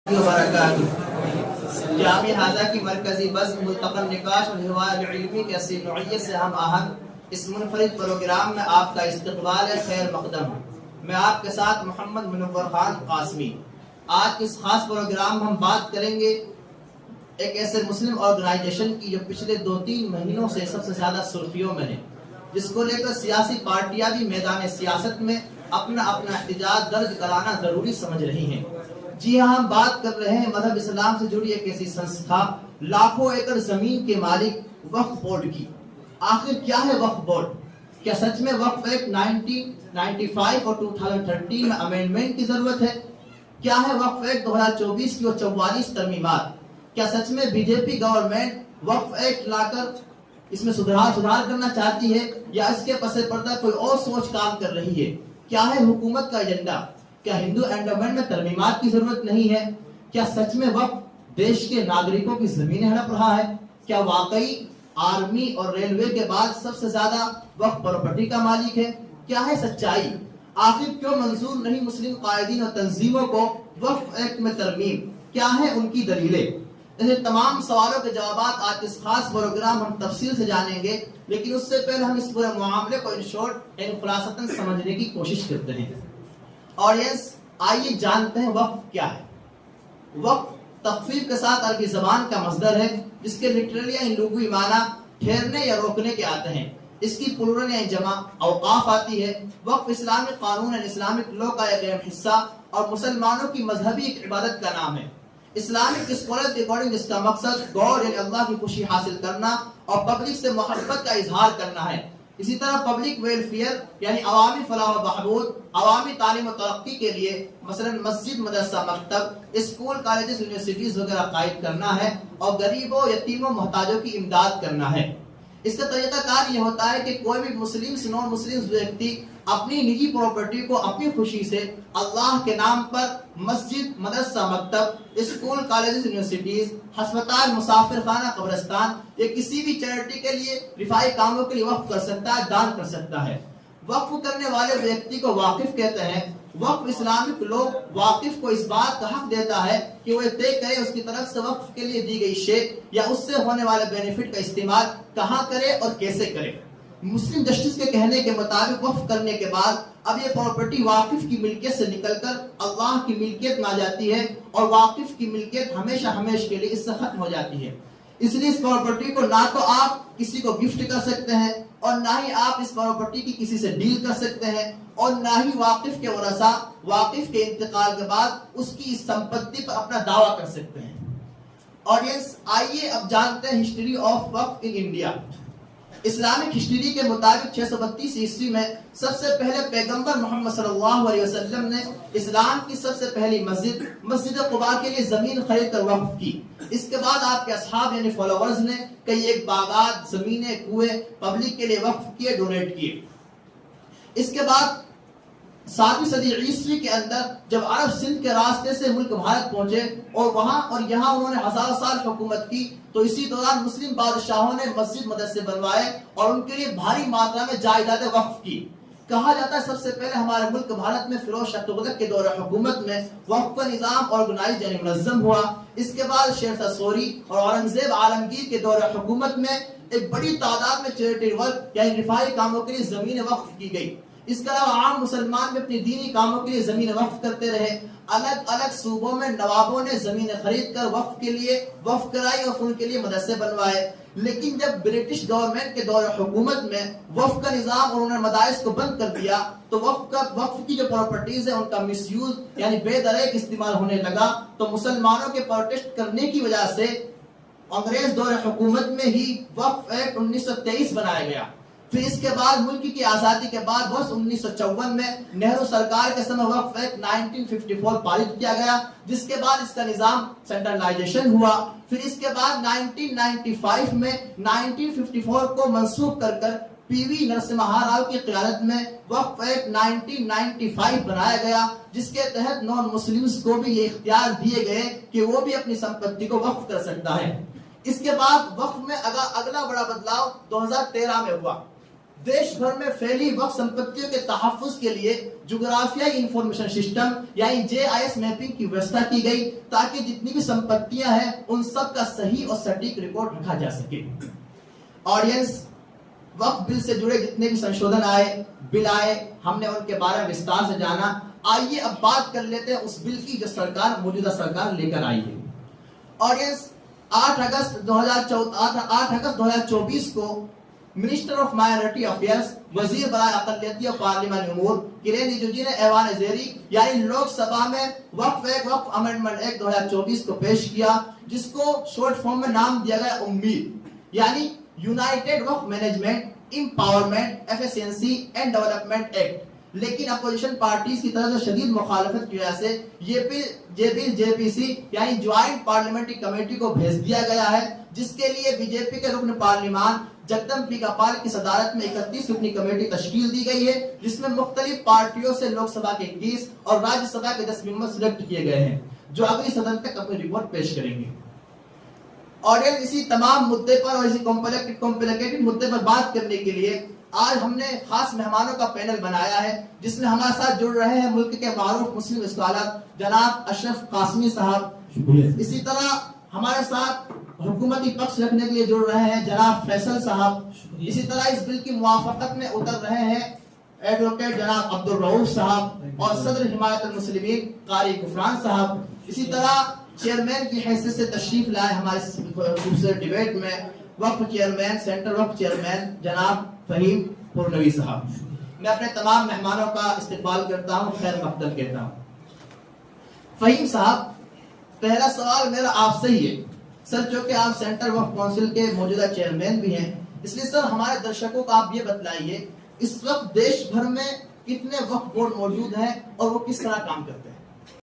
وبرکاتہ جامع ہاضہ کی مرکزی بس ملتقى نقاش اور حوار علمی کے اسی نوعیت سے ہم آہنگ اس منفرد پروگرام میں آپ کا استقبال خیر مقدم. میں آپ کے ساتھ محمد منور خان قاسمی. آج اس خاص پروگرام میں ہم بات کریں گے ایک ایسے مسلم آرگنائزیشن کی جو پچھلے 2-3 مہینوں سے سب سے زیادہ سرخیوں میں ہے، جس کو لے کر سیاسی پارٹیاں بھی میدان سیاست میں اپنا احتجاج درج کرانا ضروری سمجھ رہی ہیں. جی ہاں، ہم بات کر رہے ہیں مذہب اسلام سے جڑی ایک ایسی سنستھا، لاکھوں ایکڑ زمین کے مالک وقف بورڈ کی. آخر کیا ہے وقف بورڈ؟ کیا سچ میں وقف ایکٹ 1995 اور 2013 میں امینڈمنٹ کی ضرورت ہے؟ کیا ہے وقف ایکٹ 2024 کی اور 44 ترمیمات؟ کیا سچ میں بی جے پی گورنمنٹ وقف ایکٹ لا کر اس میں سدھار کرنا چاہتی ہے، یا اس کے پس پردہ کوئی اور سوچ کام کر رہی ہے؟ کیا ہے حکومت کا ایجنڈا؟ کیا ہندو اینڈومنٹ میں ترمیمات کی ضرورت نہیں ہے؟ کیا سچ میں وقف دیش کے ناگرکوں کی زمینیں ہڑپ رہا ہے؟ کیا واقعی آرمی اور ریلوے کے بعد سب سے زیادہ وقف پراپرٹی کا مالک ہے؟ کیا ہے سچائی؟ آخر کیوں منظور نہیں مسلم قائدین اور تنظیموں کو وقف ایکٹ میں ترمیم؟ کیا ہے ان کی دلیلیں؟ ایسے تمام سوالوں کے جوابات آج اس خاص پروگرام ہم تفصیل سے جانیں گے، لیکن اس سے پہلے ہم اس پورے معاملے کو ان شارٹ خلاصتاً سمجھنے کی کوشش کرتے ہیں. آڈینس، آئیے جانتے ہیں وقف کیا ہے. وقف تخفیف کے ساتھ عربی زبان کا مصدر ہے، جس کے لٹرلی یعنی لغوی معنی ٹھہرنے یا روکنے کے آتے ہیں. اس کی پلورل یعنی جمع اوقاف آتی ہے. وقف اسلامی قانون یعنی اسلامک لا کا ایک اہم حصہ اور مسلمانوں کی مذہبی ایک عبادت کا نام ہے. اسلامک اسکالرز کے اکارڈنگ اس کا مقصد گاڈ یعنی اللہ کی خوشی حاصل کرنا اور پبلک سے محبت کا اظہار کرنا ہے. اسی طرح پبلک ویلفیئر یعنی عوامی فلاح و بہبود، عوامی تعلیم و ترقی کے لیے مثلا مسجد، مدرسہ، مکتب، اسکول، کالجز، یونیورسٹیز وغیرہ قائم کرنا ہے اور غریبوں، یتیموں، محتاجوں کی امداد کرنا ہے. اس کا طریقہ کار یہ ہوتا ہے کہ کوئی بھی مسلم سے نان مسلم ویکتی اپنی نجی پراپرٹی کو اپنی خوشی سے اللہ کے نام پر مسجد، مدرسہ، مکتب، اسکول، کالجز، یونیورسٹیز، ہسپتال، مسافر خانہ، قبرستان یا کسی بھی چیریٹی کے لیے، رفاہی کاموں کے لیے وقف کر سکتا ہے، دان کر سکتا ہے. وقف کرنے والے ویکتی کو واقف کہتے ہیں. وقف اسلامک لوگ واقف کو اس بات کا حق دیتا ہے کہ وہ طے کرے اس کی طرف سے وقف کے لیے دی گئی شے یا اس سے ہونے والے بینیفٹ کا استعمال کہاں کرے اور کیسے کرے. مسلم جسٹس کے کہنے کے مطابق وقف کرنے کے بعد اب یہ پراپرٹی واقف کی ملکیت سے نکل کر اللہ کی ملکیت میں آ جاتی ہے اور واقف کی ملکیت ہمیشہ کے لیے اس سے ختم ہو جاتی ہے. اس لیے اس پراپرٹی کو نہ تو آپ کسی کو گفٹ کر سکتے ہیں اور نہ ہی آپ اس پراپرٹی کی کسی سے ڈیل کر سکتے ہیں اور نہ ہی واقف کے ورثاء واقف کے انتقال کے بعد اس کی سمپتی پر اپنا دعویٰ کر سکتے ہیں. آڈینس، آئیے اب جانتے ہیں ہسٹری آف وقف ان انڈیا. اسلامک ہسٹری کے مطابق 632 عیسوی میں سب سے پہلے پیغمبر محمد صلی اللہ علیہ وسلم نے اسلام کی سب سے پہلی مسجد قباء کے لیے زمین خرید کر وقف کی. اس کے بعد آپ کے اصحاب یعنی فالوورز نے کئی ایک باغات، زمینیں، کنویں پبلک کے لیے وقف کیے، ڈونیٹ کیے. اس کے بعد 7ویں صدی عیسوی کے اندر جب عرب سندھ کے راستے سے ملک بھارت پہنچے اور وہاں اور یہاں انہوں نے 1000 سال حکومت کی، تو اسی دوران مسلم بادشاہوں نے مسجد، مدرسے بنوائے اور ان کے لیے بھاری ماترا میں جائیدادیں وقف کی. کہا جاتا ہے سب سے پہلے ہمارے ملک بھارت میں فیروز شاہ تغلق کے دور حکومت میں وقف کا نظام آرگنائز یعنی منظم ہوا. اس کے بعد شیر شاہ سوری اور اورنگزیب عالمگیر کے دور حکومت میں ایک بڑی تعداد میں چیریٹی ورک یعنی رفاہی کاموں کے لیے زمینیں وقف کی گئی. اس کے علاوہ عام مسلمان بھی اپنی دینی کاموں کے لیے زمینیں وقف کرتے رہے. الگ الگ صوبوں میں نوابوں نے زمینیں خرید کر وقف کے لیے وقف کرائی اور ان کے لیے مدرسے بنوائے. لیکن جب برٹش گورنمنٹ کے دور حکومت میں وقف کا نظام اور انہوں نے مدارس کو بند کر دیا تو وقف کی جو پراپرٹیز ہیں ان کا مس یوز یعنی بے دریغ استعمال ہونے لگا. تو مسلمانوں کے پروٹیسٹ کرنے کی وجہ سے انگریز دور حکومت میں ہی وقف ایکٹ 1923 بنایا گیا. پھر اس کے بعد ملک کی آزادی کے بعد برس 1954 میں نہرو سرکار کے سمے وقف ایکٹ 1954 پارت کیا گیا، جس کے بعد اس کا نظام سینٹرلائزیشن ہوا. پھر اس کے بعد 1995 میں 1954 کو منسوخ کر پی وی نرسمہا راؤ کی قیادت میں وقف ایکٹ 1995 بنایا گیا، جس کے تحت نان مسلمز کو بھی یہ اختیار دیے گئے کہ وہ بھی اپنی سمپتی کو وقف کر سکتا ہے. اس کے بعد وقف میں اگلا بڑا بدلاؤ 2013 میں ہوا. دیش بھر میں پھیلی وقف سمپتیوں کے تحفظ کے لیے جغرافیائی انفارمیشن سسٹم یعنی JIS میپنگ کی ویوستھا کی گئی تاکہ جتنی بھی سمپتیاں ہیں ان سب کا صحیح اور سٹیک ریکارڈ رکھا جا سکے. آڈینس، وقف بل سے جڑے جتنے بھی سنشودھن آئے، بل آئے، ہم نے ان کے بارے میں وستار سے جانا. آئیے اب بات کر لیتے ہیں اس بل کی جو موجودہ سرکار لے کر آئی ہے. آڈینس، 8 اگست 2024 کو منسٹر آف مائنورٹی افیئرز، وزیر برائے اقلیتی اور پارلیمانی امور کرین رجیجو نے ایوان زیری یعنی لوک سبھا میں وقف امینڈمنٹ ایکٹ 2024 کو پیش کیا، جس کو شارٹ فارم میں نام دیا گیا امید یعنی یونائٹڈ وقف management empowerment efficiency and development act. لیکن اپوزیشن پارٹیز کی طرف سے شدید مخالفت کی وجہ سے یہ بل JPC یعنی جوائنٹ پارلیمنٹری کمیٹی کو بھیج دیا گیا ہے، جس کے لیے BJP کے رکن پارلیمان جگدم پی پال کی صدارت میں 31 رکنی کمیٹی تشکیل دی گئی ہے، جس میں مختلف پارٹیوں سے لوک سبھا کے 21 اور راجیہ سبھا کے 10 ممبر سلیکٹ کیے گئے ہیں، جو اگلی صدر تک اپنی رپورٹ پیش کریں گے. اور اسی تمام مدے پر اور اسی کمپلیکیٹڈ مدے پر بات کرنے کے لیے آج ہم نے خاص مہمانوں کا پینل بنایا ہے، جس میں ہمارے ساتھ جڑ رہے ہیں ملک کے معروف مسلم اسکالر جناب اشرف قاسمی صاحب. اسی طرح ہمارے ساتھ حکومتی پکش رکھنے کے لیے جڑ رہے ہیں جناب فیصل صاحب. اسی طرح اس بل کی موافقت میں اتر رہے ہیں ایڈوکیٹ جناب عبد الرؤوف صاحب اور صدر حمایت المسلمین قاری غفران صاحب. اسی طرح چیئرمین کی حیثیت سے تشریف لائے ہمارے خوبصورت ڈیبیٹ میں وقف چیئرمین، سینٹرل وقف چیئرمین جناب فہیم پورنوی صاحب. میں اپنے تمام مہمانوں کا استقبال کرتا ہوں، خیر مقدم کہتا ہوں. فہیم صاحب، پہلا سوال میرا آپ سے ہی ہے سر، چونکہ آپ سینٹرل وقف کونسل کے موجودہ چیئرمین بھی ہیں، اس لیے سر ہمارے درشکوں کو آپ یہ بتلائیے اس وقت دیش بھر میں کتنے وقف بورڈ موجود ہیں اور وہ کس طرح کام کرتے ہیں؟